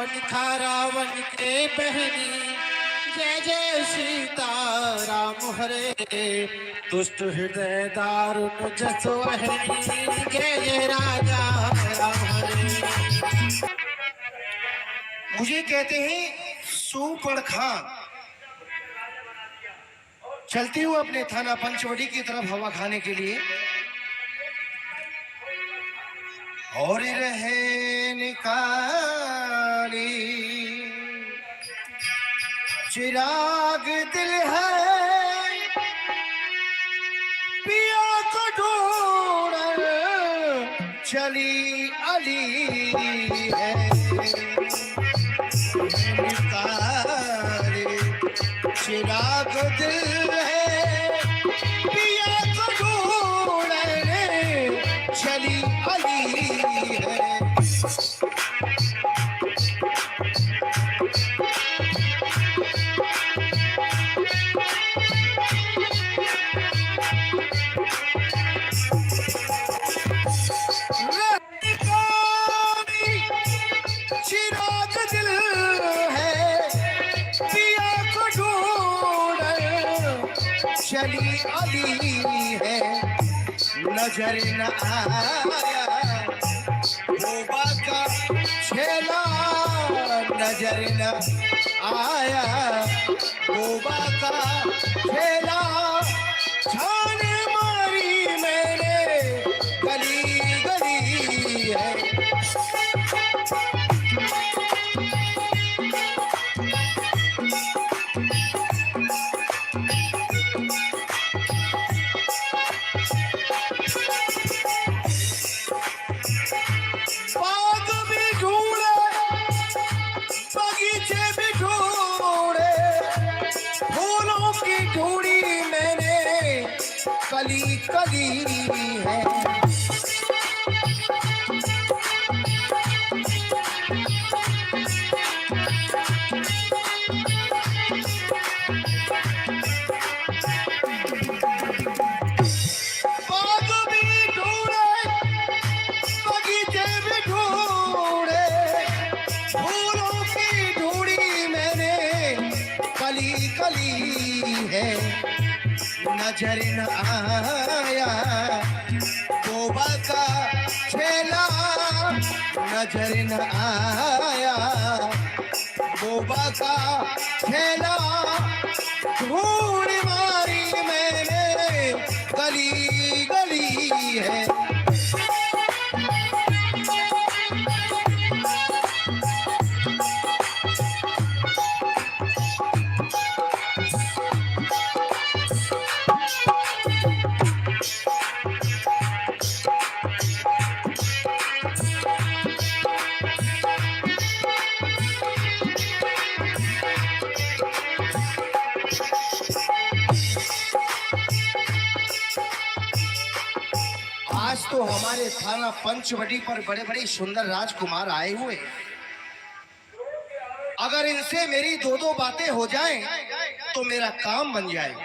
पनिखा रावण के बहनी। जय जय सीता राम हरे, दुष्ट हृदय दारुण जसो वहनी। जय जय राजा राम हरे। मुझे कहते हैं सुपड़ खां। चलती हूँ अपने थाना पंचवटी की तरफ हवा खाने के लिए। और रहे निकाली चिराग दिल है, पिया को ढूंढ चली अली है। निकाली चिराग दिल है, पिया को ढूंढने चली अली है। चिराग दिल है, पिया को ढूंढ चली अली है। नजर न आया बोबा का छेला, नजर न आया बोबा का छेला। छान मारी मैंने गली गली है। बाग भी ढूंढे, बगीचे भी ढूंढे, फूलों की ढूंढी मैंने कली कली है। बाग भी ढूंढे, बगीचे भी ढूंढे, फूलों की ढूंढी मैंने कली कली है। नजर न आया बोबा का छेला, नजर न आया बोबा का छेला। ढूंढ मारी मैंने गली गली है। आज तो हमारे थाना पंचवटी पर बड़े बड़े सुंदर राजकुमार आए हुए। अगर इनसे मेरी दो दो बातें हो जाएं तो मेरा काम बन जाए।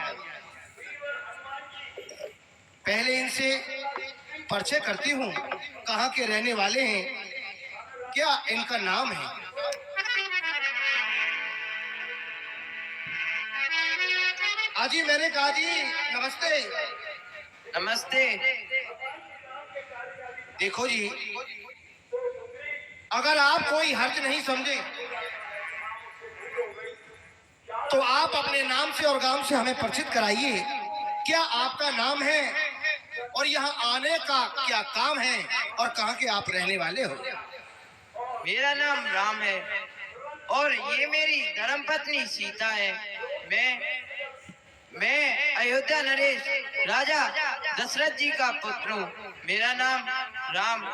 पहले इनसे परिचय करती हूँ, कहाँ के रहने वाले हैं, क्या इनका नाम है। आजी मैंने कहा जी नमस्ते। नमस्ते। देखो जी, अगर आप कोई हर्ज नहीं समझे तो आप अपने नाम से और गांव से हमें परिचित कराइए। क्या आपका नाम है और यहाँ आने का क्या काम है और कहाँ के आप रहने वाले हो। मेरा नाम राम है और ये मेरी धर्मपत्नी सीता है। मैं अयोध्या नरेश राजा दशरथ जी का पुत्र हूँ। मेरा नाम राम।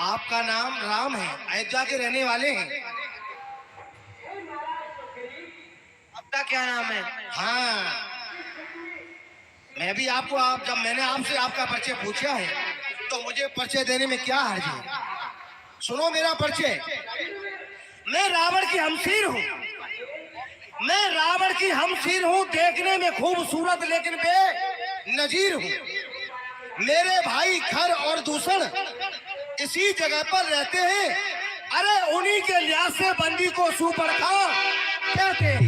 आपका नाम राम है, अयोध्या के रहने वाले हैं। आपका क्या नाम है। हाँ, मैं भी आपको जब मैंने आपसे आपका परिचय पूछा है तो मुझे परिचय देने में क्या हर्ज है। सुनो मेरा परिचय। मैं रावण की हमशीर हूँ। मैं रावण की हमशीर हूँ, देखने में खूबसूरत लेकिन बे नजीर हूँ। मेरे भाई खर और दूषण इसी जगह पर रहते हैं। अरे उन्हीं के लिहाज से बंदी को सुपरखा कहते हैं।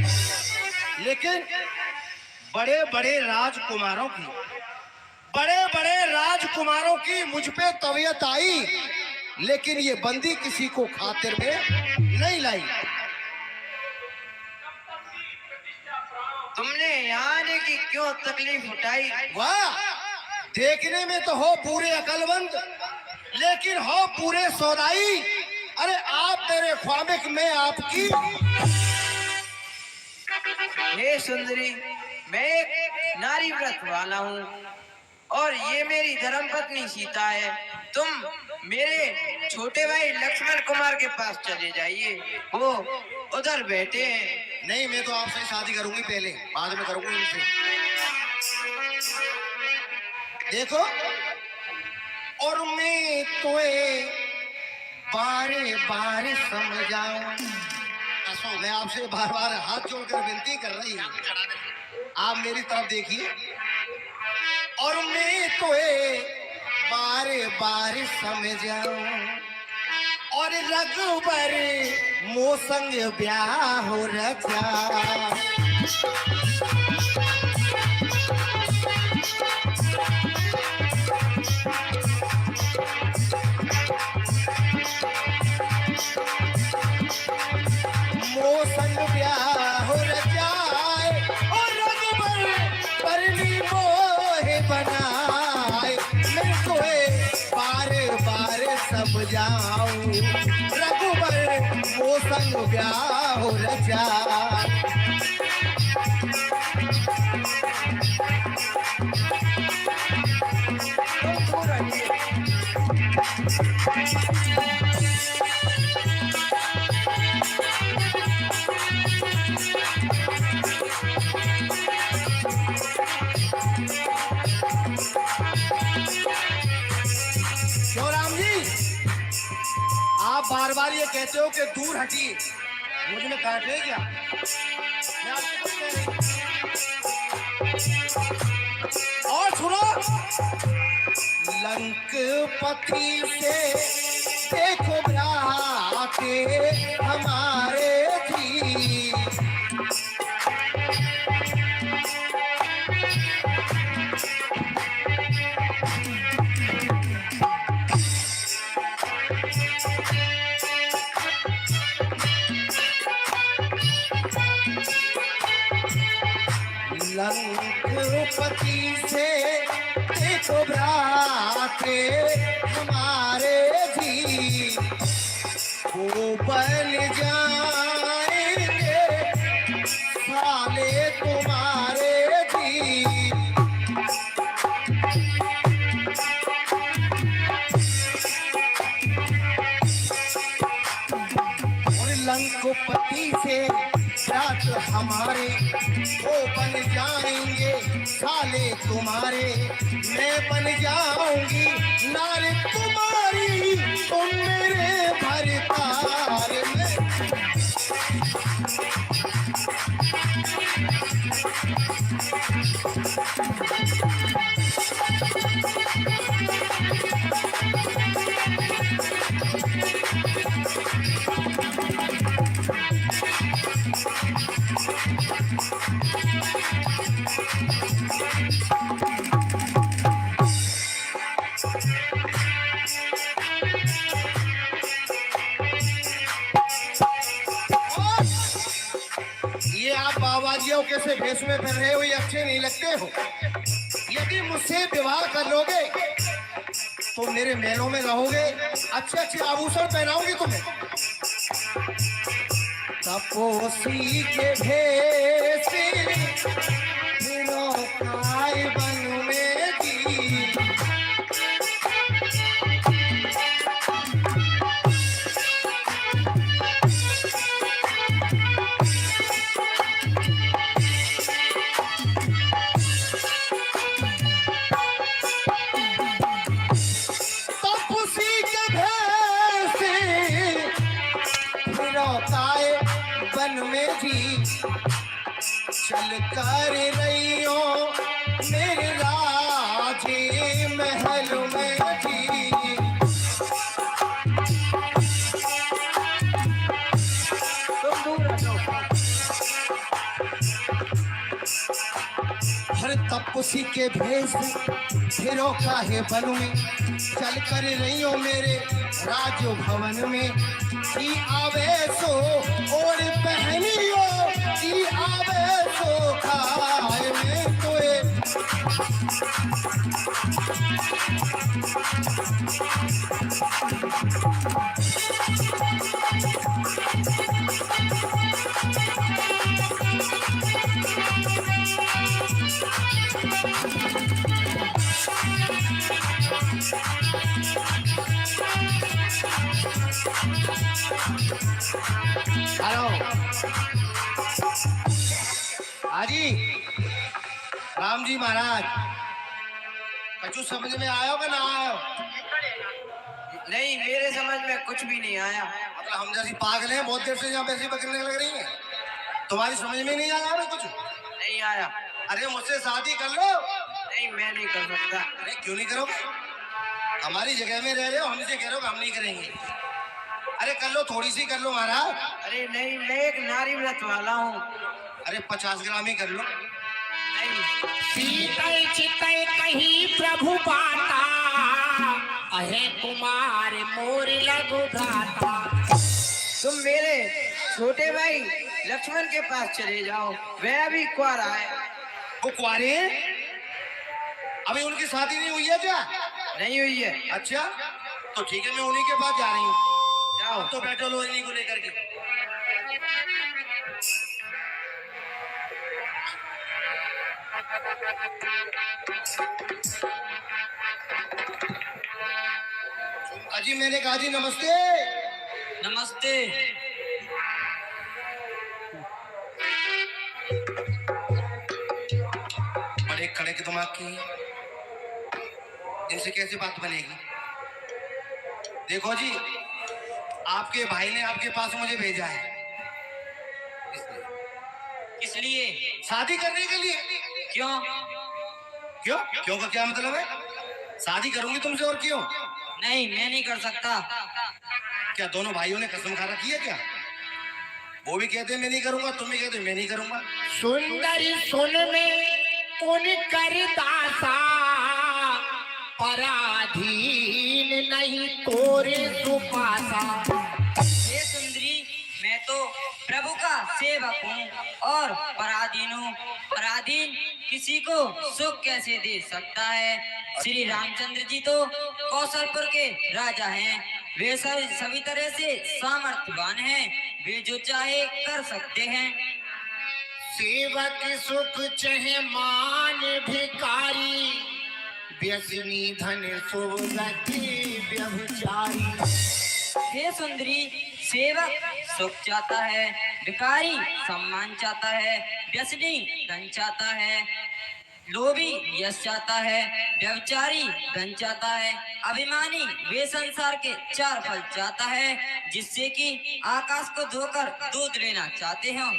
लेकिन बड़े बड़े राजकुमारों की मुझ पे तबीयत आई, लेकिन ये बंदी किसी को खातिर में नहीं लाई। तुमने यहाँ आने की क्यों तकलीफ उठाई? वाह, देखने में तो हो पूरे अकलमंद, लेकिन हो पूरे सौदाई। अरे आप मेरे ख्वाबिक में आपकी। हे सुंदरी, मैं एक नारी व्रत वाला हूँ और ये मेरी धर्मपत्नी सीता है। तुम मेरे छोटे भाई लक्ष्मण कुमार के पास चले जाइए, वो उधर बैठे हैं। नहीं, मैं तो आपसे शादी करूंगी, पहले बाद में करूंगी इनसे। देखो, और मैं तोए बारे बारे समझाऊं। मैं आपसे बार बार हाथ जोड़कर विनती कर रही हूँ, आप मेरी तरफ देखिए। और मैं तोए बारे बारे समझाऊं, और रघुबर मोसंग ब्याह हो रचा। मोसंग ब्याह हो रचाए, और रघुबर परनी मोहे बनाए। मैं तोए बारे बारे समझाऊं, रघुबर मोसंग ब्याह हो रचाए। आप बार बार ये कहते हो कि दूर हटिए, मुझे में काट रहे क्या? मैं आपको कुछ कह रही। और सुनो, लंकपति से देखो भ्राते हमारे जी। लंकपति से देखो भ्राते हमारे जी, वो बन जाएंगे साले तुम्हारे जी। और लंकपति से रात हमारे वो बन जाएंगे साले तुम्हारे। मैं बन जाऊंगी नारे तुम्हारी, तुम मेरे भरतार में। ये आप बाबाजियों कैसे भेष में फिर रहे हो, ये अच्छे नहीं लगते हो। यदि मुझसे विवाह कर लोगे तो मेरे महलों में रहोगे, अच्छे अच्छे आभूषण पहनाऊंगी तुम्हें। तपोसी के भेष काय बन में दी। बन में जी चल कर रही हो मेरे राजे महल में जी। तुम दूर हटो। हर तपसी के भेष फिरो काहे बन में, चल कर रही हो मेरे राज भवन में। की आवेशो और पहनियो, की आवेशो खाए में तोए। हेलो हाजी राम जी महाराज, कछु समझ में आयो कि ना आयो? नहीं, मेरे समझ में कुछ भी नहीं आया। मतलब हम जैसी पागल हैं, बहुत देर से यहाँ पैसे पकड़ने लग रही हैं, तुम्हारी समझ में नहीं आया हमें कुछ? नहीं आया। अरे मुझसे शादी कर लो। नहीं, मैं नहीं कर सकता। अरे क्यों नहीं करोगे? हमारी जगह में रह रहे हो, हमसे कह रहे हो कि हम नहीं करेंगे। अरे कर लो, थोड़ी सी कर लो महाराज। अरे नहीं, मैं एक नारी व्रत वाला हूँ। अरे 50 ग्राम ही कर लो। नहीं, शीतल चितल कही प्रभु बाता, अहे कुमार मोर लघु धाता। तुम मेरे छोटे भाई लक्ष्मण के पास चले जाओ, वह अभी कुंवारा है। वो कुआरे हैं? अभी उनकी शादी नहीं हुई है क्या? नहीं हुई है। अच्छा तो ठीक है, मैं उन्हीं के पास जा रही हूँ। जाओ। तो बैठो लो इन्हीं को लेकर के। अजी मैंने कहा जी नमस्ते। नमस्ते। बड़े कड़े के दिमाग की, इनसे कैसे बात बनेगी? देखो जी, आपके भाई ने आपके पास मुझे भेजा है, इसलिए शादी करने के लिए। क्यों? क्यों क्यों का क्या मतलब है? शादी करूंगी तुमसे, और क्यों? नहीं, मैं नहीं कर सकता। क्या दोनों भाइयों ने कसम खा रखी है क्या? वो भी कहते हैं मैं नहीं करूंगा, तुम भी कहते हो मैं नहीं करूंगा। सुंदरी सुन में उन कर दासा, पराधीन नहीं कोरे सुपासा। हे सुंदरी, मैं तो प्रभु का सेवक हूँ और पराधीन हूँ। पराधीन किसी को सुख कैसे दे सकता है? श्री रामचंद्र जी तो कौशलपुर के राजा हैं। वे सभी तरह से सामर्थ्यवान हैं, वे जो चाहे कर सकते हैं। सेवक सुख चहे मान भिकारी, व्यसनी धन सुगति व्यभिचारी। हे सुंदरी, सेवक सुख चाहता है, भिखारी सम्मान चाहता है, व्यसनी धन चाहता है, लोभी यश चाहता है, व्यभिचारी धन चाहता है, अभिमानी वे संसार के चार फल चाहता है, जिससे कि आकाश को धोकर दूध लेना चाहते हो।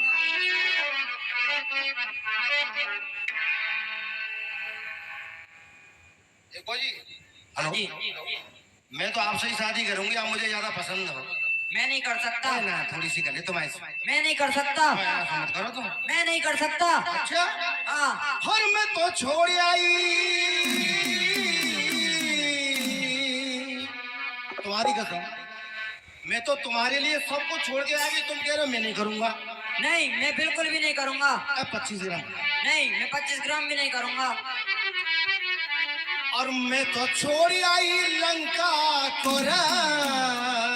देखो जी, हेलो जी, मैं तो आपसे ही शादी करूंगी, आप मुझे ज्यादा पसंद हो। मैं नहीं कर सकता। ना थोड़ी सी कर ले तुम ऐसे। मैं नहीं कर सकता। ऐसा मत करो तुम। मैं नहीं कर सकता। अच्छा हाँ, हर मैं तो छोड़ आई तुम्हारी कसम, मैं तो तुम्हारे लिए सब कुछ छोड़ के आएगी, तुम कह रहे हो मैं नहीं करूंगा। नहीं, मैं बिल्कुल भी नहीं करूंगा। 25 ग्राम। नहीं, मैं 25 ग्राम भी नहीं करूंगा। और मैं तो छोड़ आई लंका को राज,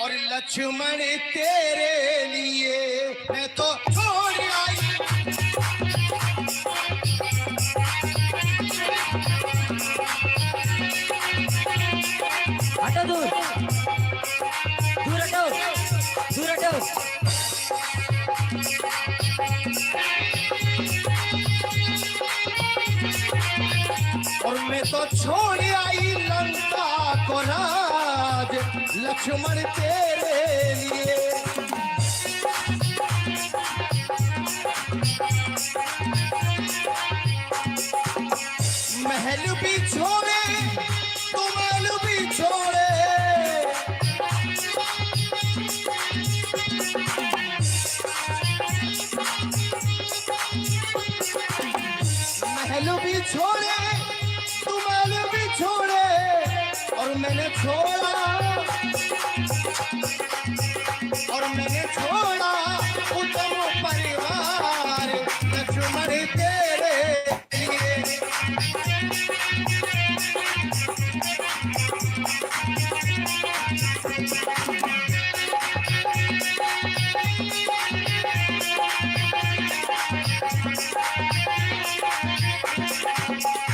और लक्ष्मण तेरे लिए मैं तो छोड़ आई। हटो दूर, दूर हटो, दूर हटो। और मैं तो छोड़ आई लंका को राज, लक्ष्मण तेरे लिए। महल भी छोड़े तो महल छोड़े महल भी छोड़े तू महल भी छोड़े और मैंने छोड़ा उत्तम परिवार लक्ष्मण तेरे लिए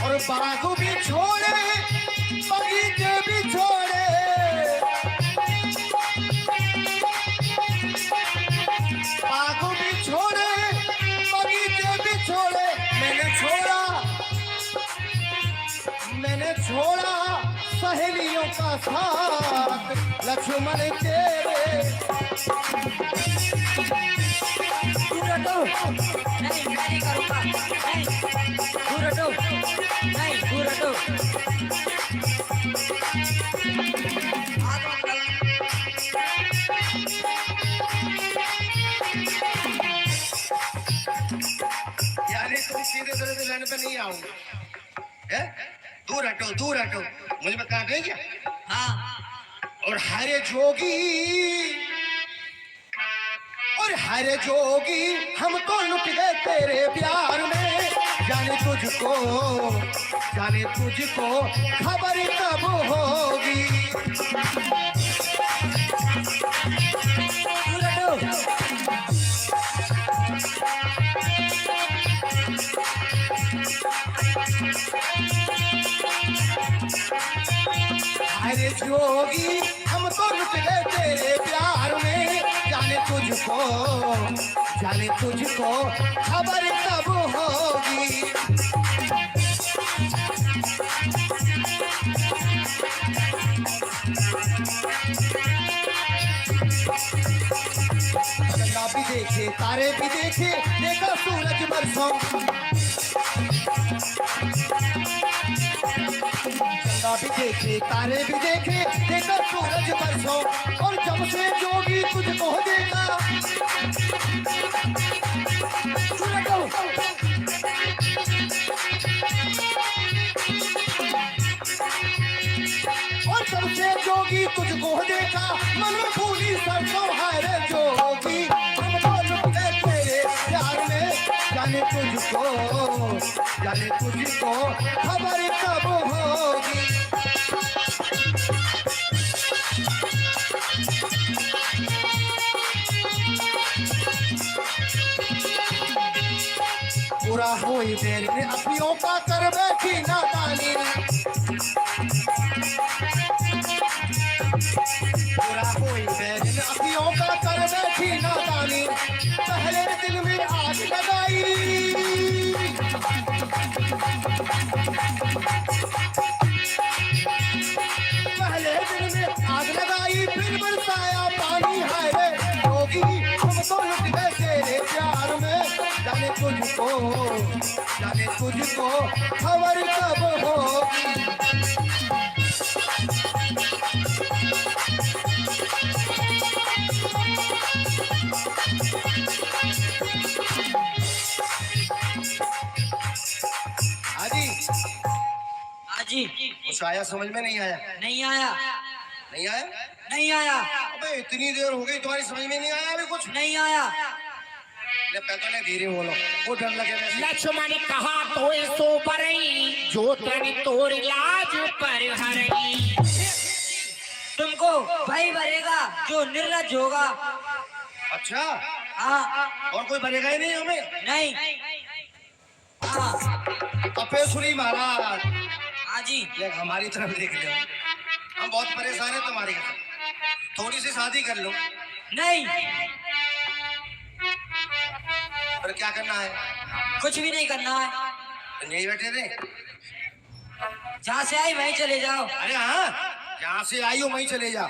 और बाग भी छोड़े बगीचे भी छोड़े बाग भी छोड़े बगीचे भी छोड़े मैंने छोड़ा सहेलियों का साथ लक्ष्मण तेरे दूर हटो। नहीं मैं नहीं करूँगा। नहीं दूर हटो। नहीं दूर हटो। हाथ मत करो। यानी तुम सीधे तरह से लाइन पे नहीं आओगे हैं? दूर हटो मुझे में काट रही क्या? हाँ और हरे जोगी हम तो लुट गए तेरे प्यार में जाने तुझको खबर कब होगी दूर हटो। हरे जोगी हम तो लुट गए तेरे प्यार में जाने तुझको खबर कब होगी चंदा भी देखे तारे भी देखे देखा सूरज बरसों चंदा भी देखे तारे भी देखे देखा सूरज बरसों और जब से जोगी तुझको देखा और जब से जोगी तुझको देखा मन में भूली सरसों है रे जोगी हम तो लुट गए तेरे प्यार में जाने तुझको खबर कब होगी पूरा होई देर में अपियों का कर बैठी नादानी पूरा होई देर में अपियों का कर बैठी नादानी पहले दिन में आग लगाई फिर बरसाया पानी है रे जोगी हम तो लुट गए तेरे प्यार में जाने तुझको खबर कब होगी हाजी कुछ आया समझ में नहीं आया नहीं आया नहीं आया अबे इतनी देर हो गई तुम्हारी समझ में नहीं आया अभी कुछ नहीं आया पहले धीरे बोलो वो डर लगे लक्ष्मण कहा तो सो परई जो तन तोर लाज पर हरई तुमको भाई भरेगा जो निर्लज होगा अच्छा हाँ और कोई भरेगा ही नहीं हमें नहीं हाँ तपेश्वरी महाराज हाजी देख हमारी तरफ देख लो हम बहुत परेशान हैं तुम्हारी थोड़ी सी शादी कर लो नहीं पर क्या करना है कुछ भी नहीं करना है तो नहीं बैठे थे जहाँ से आई वहीं चले जाओ अरे हाँ जहाँ से आई हो वहीं चले जाओ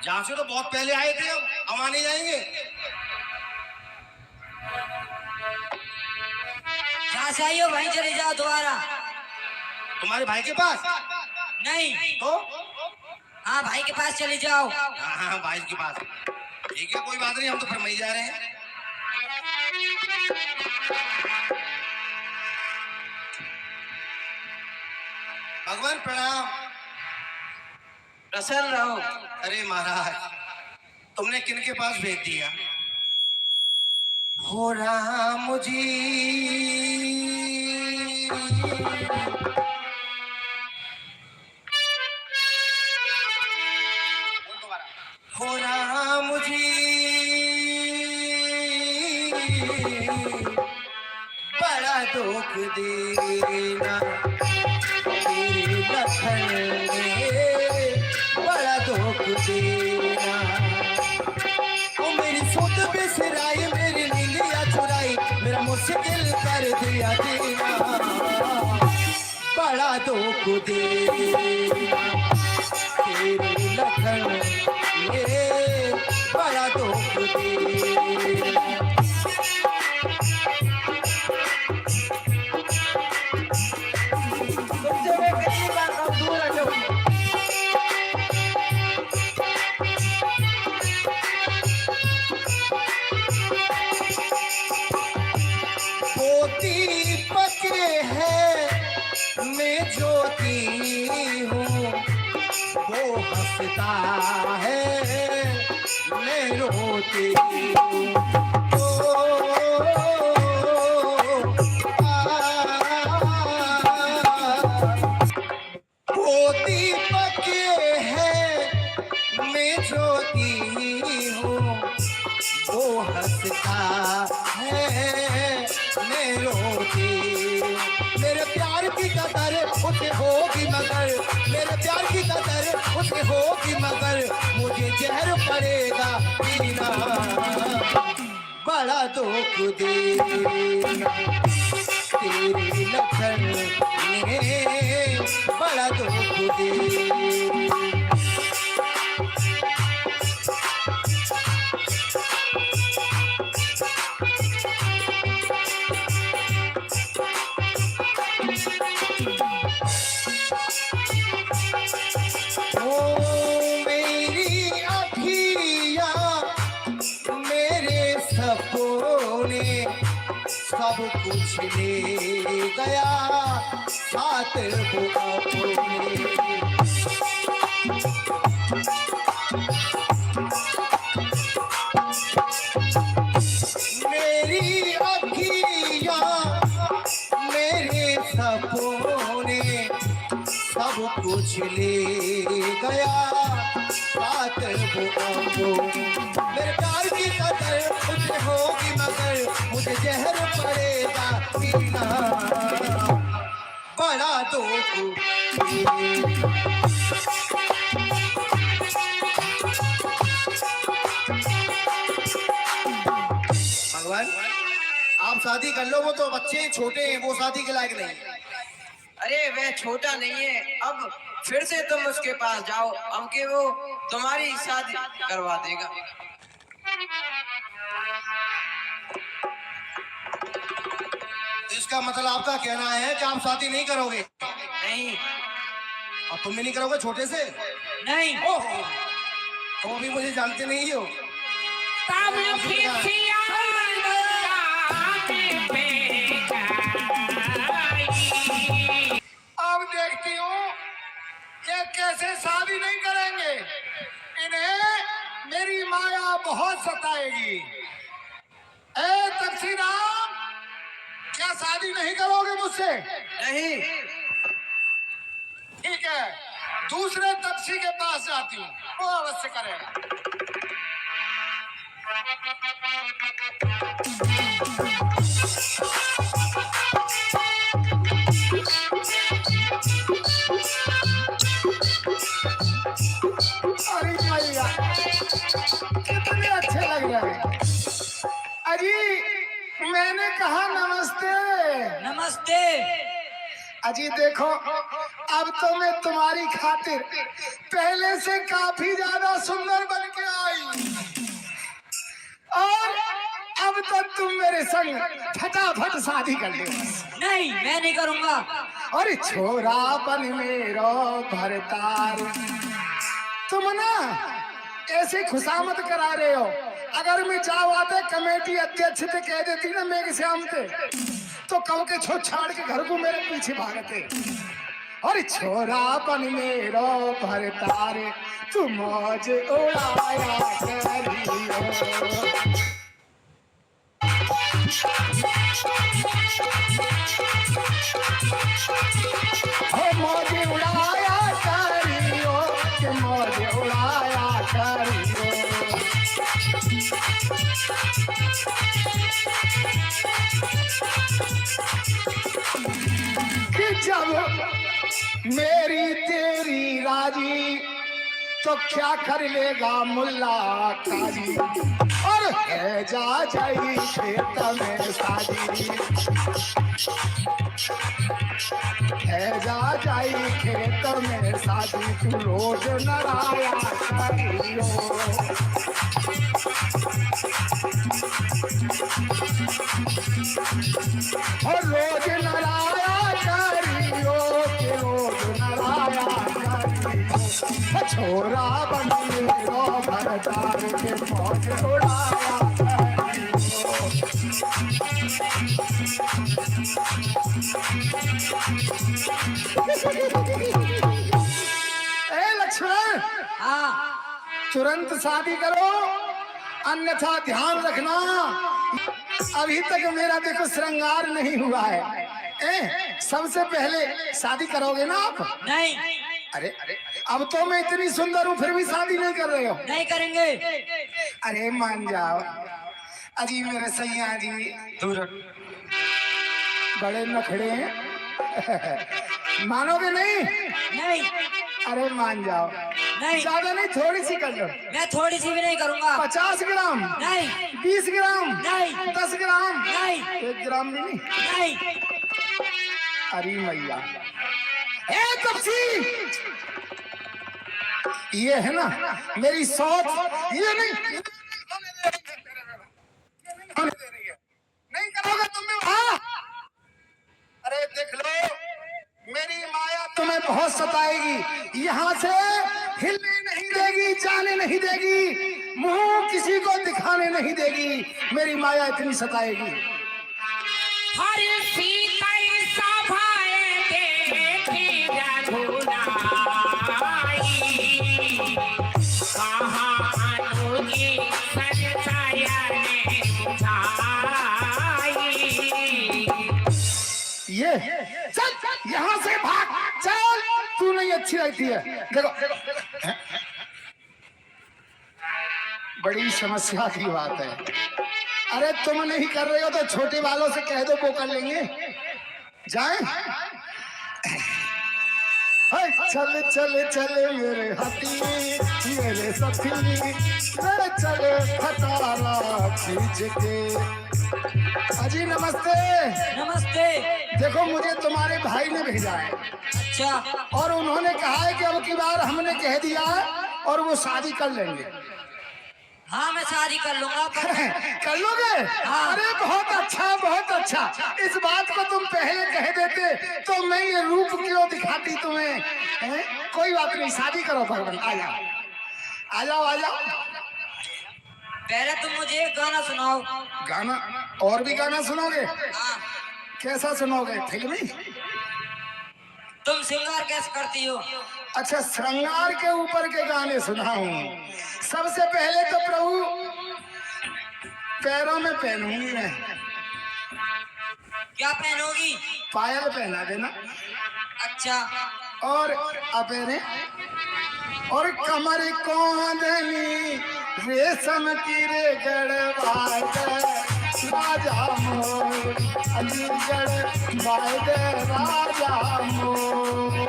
जहाँ से तो बहुत पहले आए थे हम आने जाएंगे जहाँ से आई हो वहीं चले जाओ दोबारा तुम्हारे भाई के पास नहीं तो हाँ भाई के पास चले जाओ। हाँ हाँ भाई के पास। ठीक है कोई बात नहीं, हम तो फिर वहीं जा रहे हैं। भगवान प्रणाम। प्रसन्न रहो। अरे महाराज, तुमने किनके पास भेज दिया? हो राम जी, हो राम जी, बड़ा दुख देना तेरे लखन ने, बड़ा दुख देना। ओ मेरी सुध बिसराई, मेरी नीलिया चुराई, मेरा मुश्किल कर दिया देना, बड़ा दुख देना तेरे लखन ने, बड़ा दुख देना। तुमसे मैं कितनी बार कहूं दूर हटो। पोती पके है मैं ज्योति हूँ, वो हंसता है मैं रोती हूँ। पोती पके है मैं ज्योति हूँ, वो हंसता है मैं रोती। मेरे प्यार की कदर उसे होगी मगर, मेरे प्यार की कदर उसे होगी मगर, मुझे जहर पड़ेगा पीना, बड़ा दुख देना तेरे लखन ने, बड़ा दुख देना। सब कुछ ले गया साथ वो अपने। मेरी अखियाँ मेरे सपने सब कुछ ले गया साथ वो अपने। मेरे प्यार की कदर मुझे होगी मगर, मुझे जहर पड़ेगा पीना, बड़ा दुख। भगवान आप शादी कर लो, वो तो बच्चे छोटे हैं, वो शादी के लायक नहीं। अरे वह छोटा नहीं है, अब फिर से तुम उसके पास जाओ, अब के वो तुम्हारी शादी करवा देगा। इसका मतलब आपका कहना है कि आप शादी नहीं करोगे? नहीं। और तुम भी नहीं करोगे छोटे से? नहीं। ओहो, तुम अभी मुझे जानते नहीं हो। तब खिसिया अब देखती हूँ ये कैसे शादी नहीं करेंगे, इन्हें मेरी माया बहुत सताएगी। ए तक्षीराम, क्या शादी नहीं करोगे मुझसे? नहीं। ठीक है, दूसरे तक्षी के पास जाती हूँ, वो अवश्य करेगा। अरे भैया कितने अच्छे लग रहे हैं। अजी मैंने कहा नमस्ते। नमस्ते। अजी देखो, अब तो मैं तुम्हारी खातिर पहले से काफी ज्यादा सुंदर बन के आई, और अब तो तुम मेरे संग फटाफट शादी कर ले। नहीं, मैं नहीं करूंगा। अरे छोरा बन मेरो भरतार, ना ऐसे खुशामद करा रहे हो। अगर मैं जाओ आते कमेटी अध्यक्ष थे कह देती ना मैं किसे आमते तो कब के छो छाड़ के घर को मेरे पीछे भागते। और छोरा बन मेरो भरतारे तू मौज उड़ाया करियो। हो मौज उड़ाया करियो के मौज उड़ाया करियो। कि जब मेरी तेरी राजी तो क्या कर लेगा मुल्ला काजी। और है जा जाई खेत में साजी है जा जाई खेत में साजी तू रोज नराया करियो। और रोज नराया करियो के रोज नराया करियो। छोरा बनी रो भरतार के मौज उड़ाया ए लक्ष्मण हाँ तुरंत शादी करो अन्यथा ध्यान रखना अभी तक मेरा देखो श्रृंगार नहीं हुआ है। सबसे पहले शादी करोगे ना आप? नहीं। अरे अब तो मैं इतनी सुंदर हूँ फिर भी शादी नहीं कर रहे हो? नहीं करेंगे। अरे मान जाओ अजी मेरे सैया जी बड़े नखड़े हैं मानोगे नहीं? नहीं। अरे मान जाओ नहीं। ज्यादा नहीं थोड़ी सी कर लो। मैं थोड़ी सी भी नहीं करूंगा। 50 ग्राम नहीं। 20 ग्राम नहीं। 10 ग्राम नहीं। 1 ग्राम भी नहीं। नहीं। अरे मैया ए तपसी ये है ना मेरी सोच ये नहीं करोगे तुम भी। हाँ अरे देख लो मेरी माया तुम्हें बहुत सताएगी। यहाँ से हिलने नहीं देगी जाने नहीं देगी मुंह किसी को दिखाने नहीं देगी। मेरी माया इतनी सताएगी। हर सीता सभाए देखी रघुनाई कहाँ अनुजी सजसाया ने बुझाई। ये चल यहाँ से भाग चल तू नहीं अच्छी लगती है। देखो बड़ी समस्या की बात है। अरे तुम नहीं कर रहे हो तो छोटे वालों से कह दो वो कर लेंगे। जाए चले चले चले मेरे हाथी मेरे साथी चले चले खटारा खींच के। अजी नमस्ते। नमस्ते। देखो मुझे तुम्हारे भाई ने भेजा है। अच्छा। और उन्होंने कहा है कि अब की बार हमने कह दिया है और वो शादी कर लेंगे। हाँ मैं शादी कर लूंगा। कर लोगे? हाँ। अरे बहुत अच्छा बहुत अच्छा। इस बात को तुम पहले कह देते तो मैं ये रूप क्यों दिखाती तुम्हें। कोई बात नहीं शादी करो भगवान। आ जाओ आ जाओ आ जाओ। पहले तुम मुझे एक गाना सुनाओ। गाना और भी गाना सुनोगे? हाँ। कैसा सुनोगे? फिल्मी? तुम श्रृंगार कैसे करती हो? अच्छा श्रृंगार के ऊपर के गाने सुनाऊं। सबसे पहले तो प्रभु पैरों में पहनूंगी मैं। क्या पहनोगी? पायल पहना देना। अच्छा। और अपेरे और कमर कोंदनी रेशम की रे गढ़वाद राजा मोर अलीगढ़ वाद राजा मोर।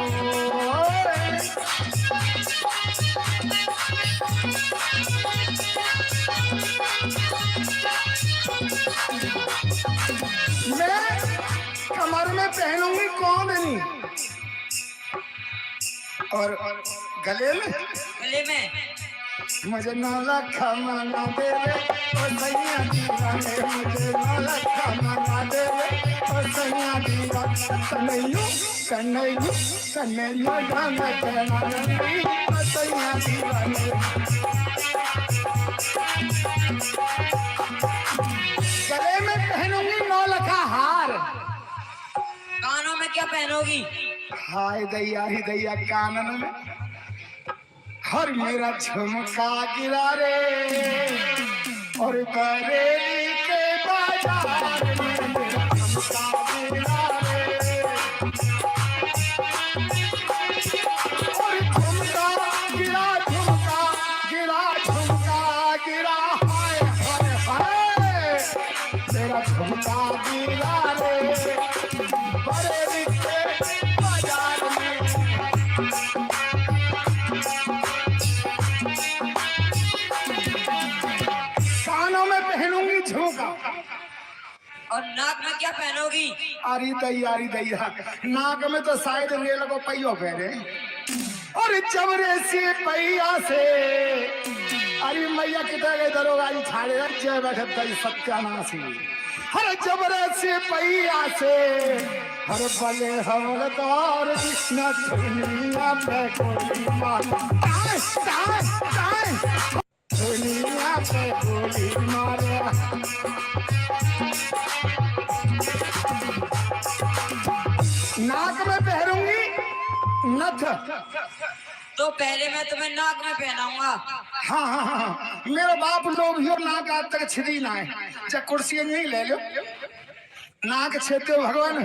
मैं कमर में पहनूंगी कोंदनी और गले में मुझे न लखा मना दे रे और सैया दीवाने मुझे न लखा मना दे रे और सैया दीवाने कन्हैया कन्हैया कन्हैया गाना कहना और सैया दीवाने गले में पहनूंगी 9 लखा हार। कानों में क्या पहनोगी? हाय दैया ही दैया कानन में हर मेरा झुमका गिरा रे और बरेली के बाजार में मेरा झुमका गिरा रे और झुमका गिरा झुमका गिरा झुमका गिरा हाय हाय हाय मेरा झुमका गिरा रे बरेली के बाजार में। कानों में पहनूंगी झुमका और नाक में क्या पहनोगी? अरे दैया नाक में तो शायद रेल को पहियो पहने और चमड़े से पहिया से। अरे मैया कितने गए दरोगा जी छाड़े जय बैठे दई सत्यानाशी हर जबरे से पहिया से हर बले हवलदार न दुनिया पे कोई मार दुनिया पे गोली मारे। नाक में पहनूंगी नथ। तो पहले मैं तुम्हें नाक में पहनाऊंगा। हाँ मेरा बाप लोग ही नाक आज तक छिदी ना है जब कुर्सी नहीं ले लो नाक छेते भगवान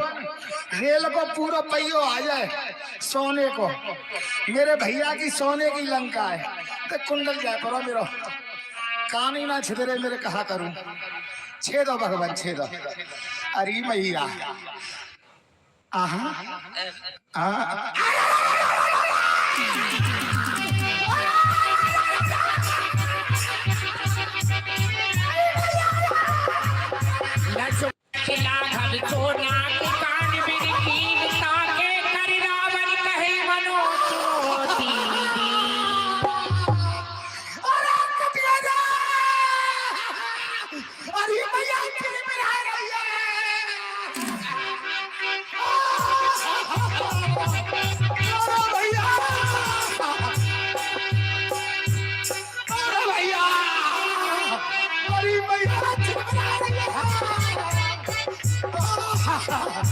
रेल को पूरा पहियो आ जाए सोने को। मेरे भैया की सोने की लंका है तो कुंडल जाए पड़ा मेरा कान ही ना छिदरे मेरे कहा करूं छेदो भगवान छेदो। अरे मैया आहा खिला घल सोना के कान बिन कीन ताके कर रावण कहे मनो चोती अरे भैया फिर में आ रही है। अरे भैया अरे भैया अरे भैया